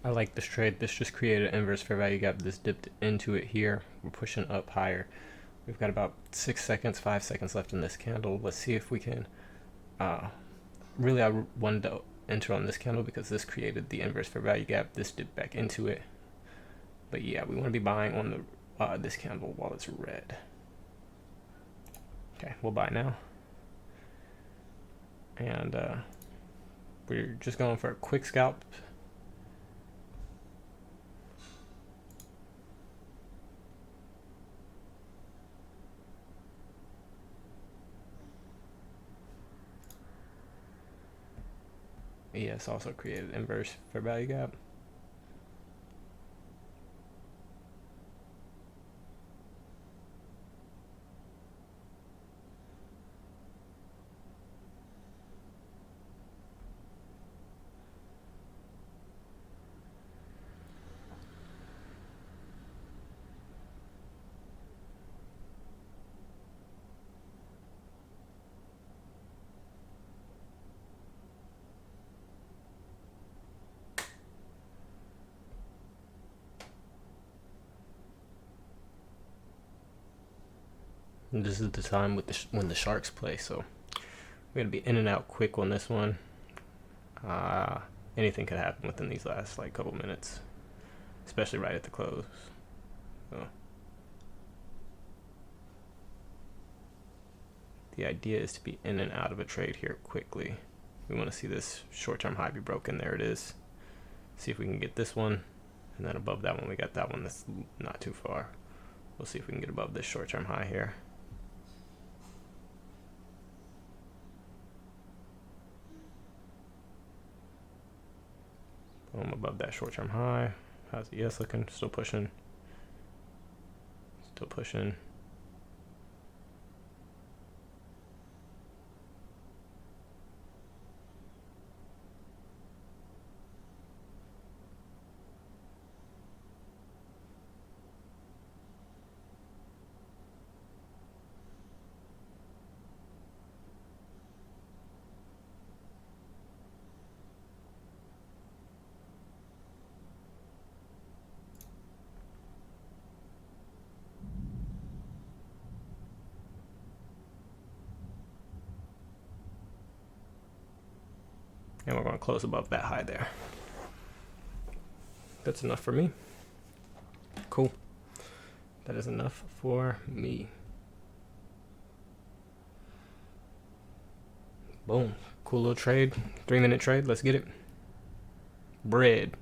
I like this trade. This just created an inverse fair value gap. This dipped into it here. We're pushing up higher. We've got about 6 seconds, 5 seconds left in this candle. Let's see if we can. Really, I wanted to enter on this candle because this created the inverse fair value gap. This dipped back into it. But yeah, we want to be buying on the this candle while it's red. Okay, we'll buy now. And we're just going for a quick scalp. ES also created inverse fair value gap. And this is the time with when the sharks play, so we're gonna be in and out quick on this one. Anything could happen within these last like couple minutes, especially right at the close. So the idea is to be in and out of a trade here quickly. We want to see this short-term high be broken. There it is. See if we can get this one, and then above that one we got that one that's not too far. We'll see if we can get above this short-term high here. Boom, above that short-term high. How's the ES looking? Still pushing. Still pushing. And we're going to close above that high there. That's enough for me. Cool. That is enough for me. Boom. Cool little trade. 3-minute trade. Let's get it. Bread.